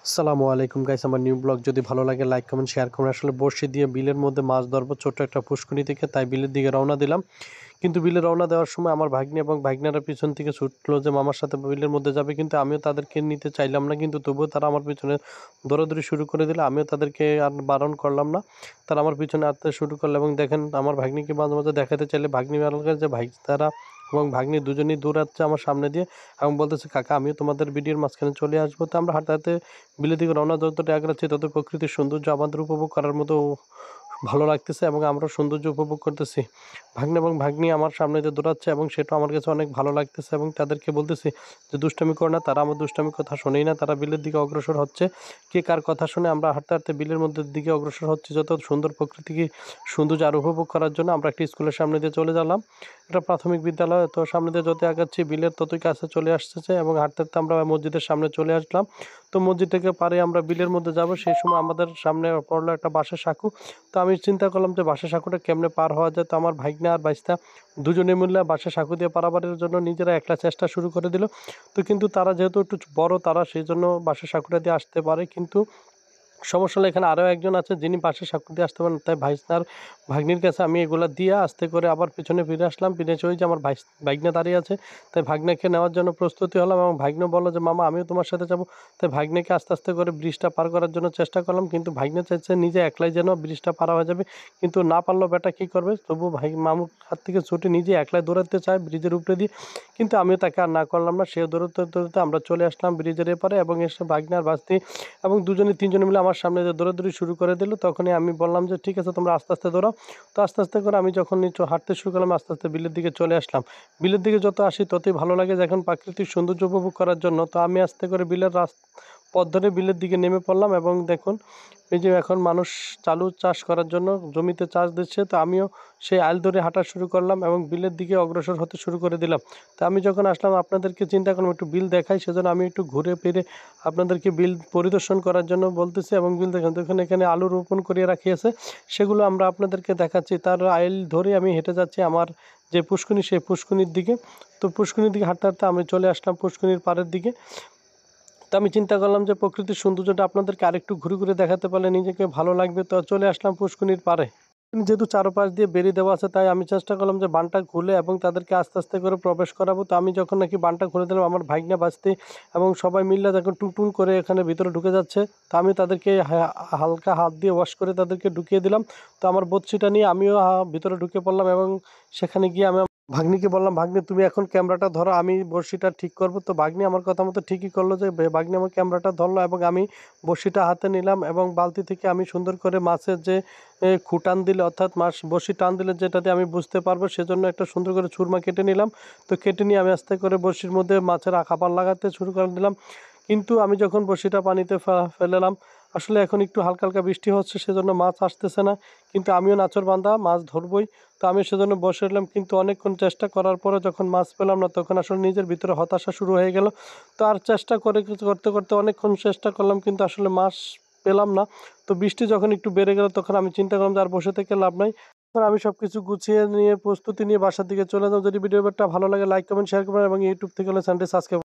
আসসালামু আলাইকুম গাইস, আমার নিউ ব্লগ যদি ভালো লাগে লাইক কমেন্ট শেয়ার করুন। আসলে বড়শি দিয়ে বিলের মধ্যে মাছ ধরবো ছোট্ট একটা পুষ্কুনি থেকে, তাই বিলের দিকে রওনা দিলাম। কিন্তু বিলে রওনা দেওয়ার সময় আমার ভাগ্নি এবং ভাগ্নারা পিছন থেকে ছুটলো যে মামার সাথে বিলের মধ্যে যাবে, কিন্তু আমিও তাদেরকে নিতে চাইলাম না, কিন্তু তবুও তারা আমার পিছনে দৌড়াদৌড়ি শুরু করে দিল। আমিও তাদেরকে আর বারণ করলাম না, তারা আমার পিছনে আসতে শুরু করলো। এবং দেখেন আমার ভাগ্নিকে মাঝে মাঝে দেখাতে চাইলে ভাগ্নি বলে যে ভাই তারা এবং ভাগ্নি দুজনেই দৌড়াচ্ছে আমার সামনে দিয়ে এবং বলতেছে কাকা আমিও তোমাদের ভিডিওর মাঝখানে চলে আসবো। তো আমরা হাঁটতে হাঁটতে বিলের দিকে রওনা, যতটা আগাচ্ছি তত প্রকৃতির সৌন্দর্য আমাদের উপভোগ করার মতো ভালো লাগতেছে এবং আমরা সৌন্দর্য উপভোগ করতেছি। ভাগ্নে এবং ভাগ্নি আমার সামনে যে দৌড়াচ্ছে এবং সেটা আমার কাছে অনেক ভালো লাগতেছে এবং তাদেরকে বলতেছি যে দুষ্টামি কর না। তারা আমার দুষ্টামির কথা শোনেই না, তারা বিলের দিকে অগ্রসর হচ্ছে। কে কার কথা শুনে আমরা হাঁটতে হাঁটতে বিলের মধ্যে দিকে অগ্রসর হচ্ছি, যত সুন্দর প্রকৃতিকে সৌন্দর্য আর উপভোগ করার জন্য। আমরা একটি স্কুলের সামনে দিয়ে চলে গেলাম, এটা প্রাথমিক বিদ্যালয়। তো সামনে দিয়ে যত আগাচ্ছি বিলের ততই কাছে চলে আসতেছে এবং হাঁটতে হাঁটতে আমরা মসজিদের সামনে চলে আসলাম। তো মসজিদ থেকে পারে আমরা বিলের মধ্যে যাব, সেই সময় আমাদের সামনে পড়লো একটা বাঁশের সাঁকো। তো আমি চিন্তা করলাম যে বাঁশের সাঁকোটা কেমনে পার হওয়া যায়। তো আমার ভাইগনা আর বাইস্তা দুজনে মিলে বাঁশের সাঁকো দিয়ে পারাবারের জন্য নিজেরা একলা চেষ্টা শুরু করে দিল। তো কিন্তু তারা যেহেতু একটু বড়, তারা সেই জন্য বাঁশের সাঁকোটা দিয়ে আসতে পারে, কিন্তু সমস্যা হলো এখানে আরও একজন আছে যিনি পাশে সাঁকো দিয়ে আসতে পারেন। তাই ভাইস্তার ভাগ্নির কাছে আমি এগুলা দিয়ে আস্তে করে আবার পিছনে ফিরে আসলাম। ফিরে এসে ওই যে আমার ভাগ্নে দাঁড়িয়ে আছে, তাই ভাগ্নেকে নেওয়ার জন্য প্রস্তুতি হলাম এবং ভাগ্নে বললো যে মামা আমিও তোমার সাথে যাবো। তাই ভাগ্নেকে আস্তে আস্তে করে ব্রিজটা পার করার জন্য চেষ্টা করলাম, কিন্তু ভাগ্নে চাইছে নিজে একলাই যেন ব্রিজটা পার হয়ে যাবে, কিন্তু না পারলেও বেটা কী করবে, তবু মামুর হাত থেকে ছুটে নিজে একলাই দৌড়াতে চায় ব্রিজের উপরে দিয়ে, কিন্তু আমিও তাকে আর না করলাম না। সেও দৌড়াতে দৌড়াতে আমরা চলে আসলাম ব্রিজের এপারে এবং এসে ভাগ্নে আর ভাস্তি এবং দুজনে তিনজনে মিলে আমার সামনে যে দৌড়াদৌড়ি শুরু করে দিল। তখনই আমি বললাম যে ঠিক আছে তোমরা আস্তে আস্তে দৌড়াও। তো আস্তে আস্তে করে আমি যখন নিচে হাঁটতে শুরু করলাম, আস্তে আস্তে বিলের দিকে চলে আসলাম। বিলের দিকে যত আসি ততই ভালো লাগে যখন প্রাকৃতিক সৌন্দর্য উপভোগ করার জন্য। তো আমি আস্তে করে বিলের পথ ধরে বিলের দিকে নেমে পড়লাম এবং দেখুন এই যে এখন মানুষ চালু চাষ করার জন্য জমিতে চাষ দিচ্ছে। তো আমিও সেই আইল ধরে হাঁটা শুরু করলাম এবং বিলের দিকে অগ্রসর হতে শুরু করে দিলাম। তো আমি যখন আসলাম আপনাদেরকে চিন্তা করলাম একটু বিল দেখাই, সেজন্য আমি একটু ঘুরে ফিরে আপনাদেরকে বিল পরিদর্শন করার জন্য বলতেছি এবং বিল দেখুন এখানে আলু রোপণ করিয়ে রাখিয়েছে, সেগুলো আমরা আপনাদেরকে দেখাচ্ছি। তার আইল ধরে আমি হেঁটে যাচ্ছি আমার যে পুষ্কুনি, সেই পুষ্কুনির দিকে। তো পুষ্কুনির দিকে হাঁটতে হাঁটতে আমি চলে আসলাম পুষ্কুনির পাড়ের দিকে। তো আমি চিন্তা করলাম যে প্রকৃতির সৌন্দর্যটা আপনাদেরকে আরেকটু ঘুরে ঘুরে দেখাতে পারলে নিজেকে ভালো লাগবে। তো চলে আসলাম পুষ্কুনির পাড়ে। যেহেতু চারপাশ দিয়ে বেড়ি দেওয়া আছে, তাই আমি চেষ্টা করলাম যে বানটা খুলে এবং তাদেরকে আস্তে আস্তে করে প্রবেশ করাবো। তো আমি যখন নাকি বানটা খুলে দিলাম, আমার ভাগ্নে বাঁচতে এবং সবাই মিলে যখন টুন করে এখানে ভিতরে ঢুকে যাচ্ছে, তো আমি তাদেরকে হালকা হাত দিয়ে ওয়াশ করে তাদেরকে ঢুকিয়ে দিলাম। তো আমার বড়শিটা নিয়ে আমিও ভিতরে ঢুকে পড়লাম এবং সেখানে গিয়ে আমি ভাগ্নিকে বললাম ভাগ্নি তুমি এখন ক্যামেরাটা ধরো, আমি বড়শিটা ঠিক করব। তো ভাগ্নি আমার কথা মতো ঠিকই করলো, যে ভাগ্নি আমার ক্যামেরাটা ধরলো এবং আমি বড়শিটা হাতে নিলাম এবং বালতি থেকে আমি সুন্দর করে মাছের যে খুঁটান দিলে, অর্থাৎ মাছ বড়শি টান দিলে যেটাতে আমি বুঝতে পারবো, সেজন্য একটা সুন্দর করে ছুরমা কেটে নিলাম। তো কেটে নিয়ে আমি আস্তে করে বড়শির মধ্যে মাছের খাবার লাগাতে শুরু করে দিলাম। কিন্তু আমি যখন বড়শিটা পানিতে ফেলেলাম, আসলে এখন একটু হালকা হালকা বৃষ্টি হচ্ছে, সেজন্য মাছ আসতেছে না, কিন্তু আমিও নাছোড়বান্দা মাছ ধরবই। তো আমি সেজন্য বসে এলাম, কিন্তু অনেকক্ষণ চেষ্টা করার পরে যখন মাছ পেলাম না, তখন আসলে নিজের ভিতরে হতাশা শুরু হয়ে গেল। তো আর চেষ্টা করতে করতে অনেকক্ষণ চেষ্টা করলাম, কিন্তু আসলে মাছ পেলাম না। তো বৃষ্টি যখন একটু বেড়ে গেল, তখন আমি চিন্তা করলাম যে আর বসে থেকে লাভ নাই। তখন আমি সব কিছু গুছিয়ে নিয়ে প্রস্তুতি নিয়ে বাসার দিকে চলে যাবো। যদি ভিডিওটা ভালো লাগে লাইক কমেন্ট শেয়ার করবেন এবং ইউটিউব থেকে হলে চ্যানেলটি সাবস্ক্রাইব